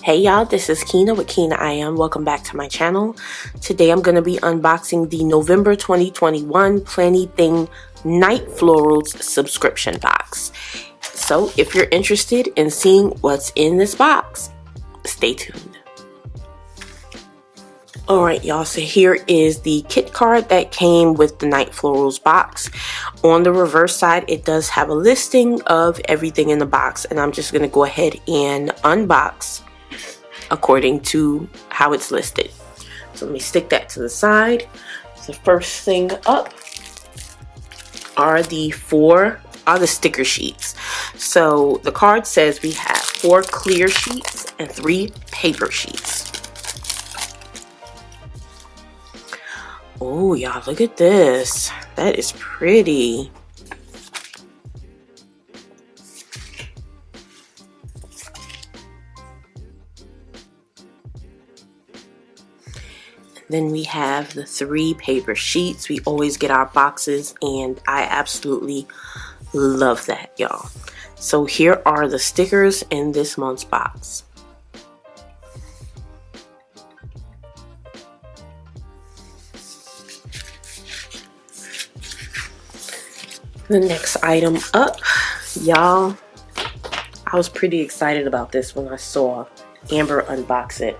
Hey y'all, this is Kinah with KinahIAm. Welcome back to my channel. Today I'm going to be unboxing the November 2021 Planything Night Florals subscription box. So if you're interested in seeing what's in this box, stay tuned. Alright y'all, so here is the kit card that came with the Night Florals box. On the reverse side, it does have a listing of everything in the box, and I'm just going to go ahead and unbox according to how it's listed. So let me stick that to the side. The first thing up are the sticker sheets. So the card says we have 4 clear sheets and 3 paper sheets. Oh y'all, look at this. That is pretty. Then we have the 3 paper sheets. We always get our boxes, and I absolutely love that, y'all. So here are the stickers in this month's box. The next item up, y'all, I was pretty excited about this when I saw Amber unbox it,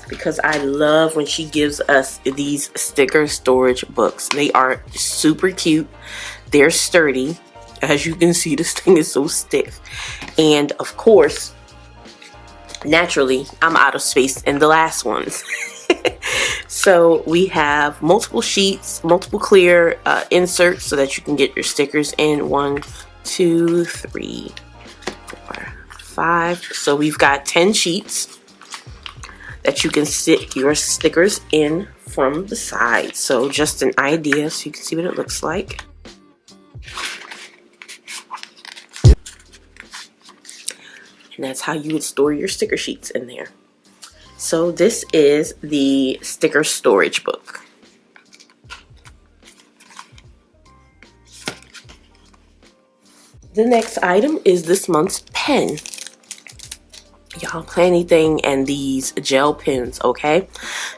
because I love when she gives us these sticker storage books. They are super cute. They're sturdy. As you can see, this thing is so stiff. And of course, naturally, I'm out of space in the last ones. So we have multiple sheets, multiple clear inserts so that you can get your stickers in. 1, 2, 3, 4, 5. So we've got 10 sheets that you can stick your stickers in from the side. So just an idea so you can see what it looks like. And that's how you would store your sticker sheets in there. So this is the sticker storage book. The next item is this month's pen. Y'all, Planything and these gel pens, okay?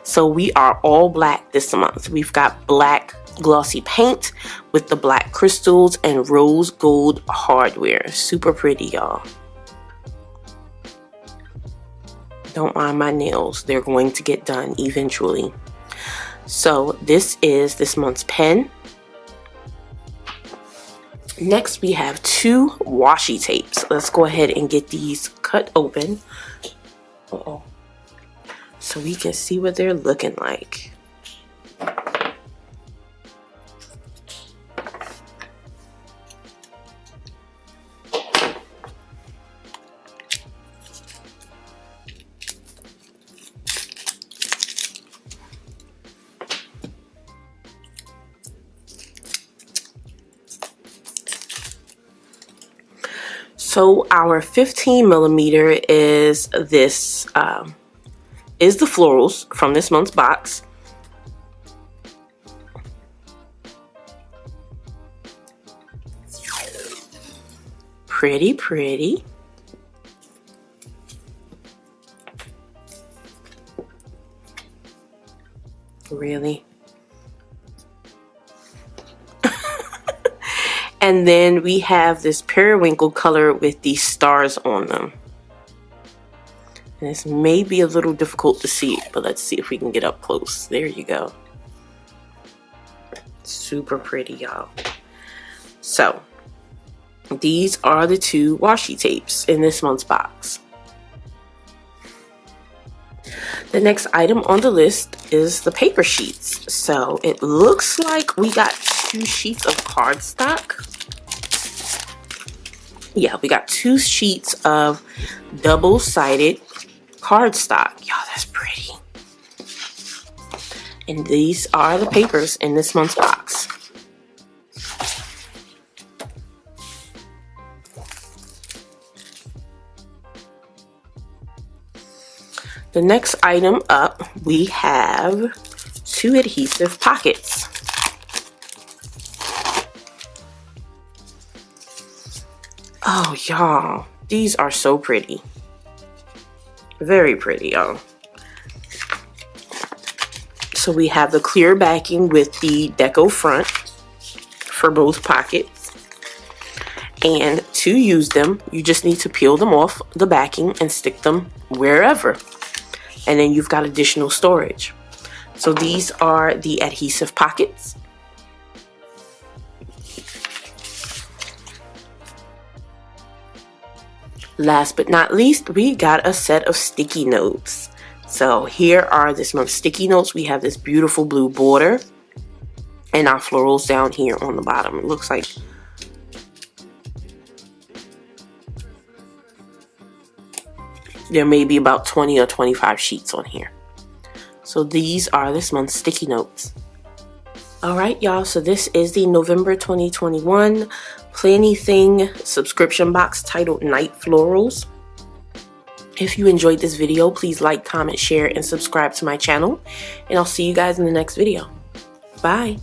So we are all black this month. We've got black glossy paint with the black crystals and rose gold hardware. Super pretty, y'all. Don't mind my nails. They're going to get done eventually. So this is this month's pen. Next, we have 2 washi tapes. Let's go ahead and get these cut open. So we can see what they're looking like. So our 15mm is this is the Florals from this month's box. Pretty, pretty. Really? And then we have this periwinkle color with these stars on them. And this may be a little difficult to see, but let's see if we can get up close. There you go. Super pretty, y'all. So these are the 2 washi tapes in this month's box. The next item on the list is the paper sheets. So it looks like we got 2 sheets of cardstock. Yeah, we got 2 sheets of double-sided cardstock. Y'all, that's pretty. And these are the papers in this month's box. The next item up, we have 2 adhesive pockets. Oh, y'all, these are so pretty. Very pretty, y'all. So we have the clear backing with the deco front for both pockets. And to use them, you just need to peel them off the backing and stick them wherever. And then you've got additional storage. So these are the adhesive pockets. Last but not least, we got a set of sticky notes. So here are this month's sticky notes. We have this beautiful blue border and our florals down here on the bottom. It looks like there may be about 20 or 25 sheets on here. So these are this month's sticky notes. Alright y'all, so this is the November 2021 Planything subscription box titled Night Florals. If you enjoyed this video, please like, comment, share, and subscribe to my channel. And I'll see you guys in the next video. Bye!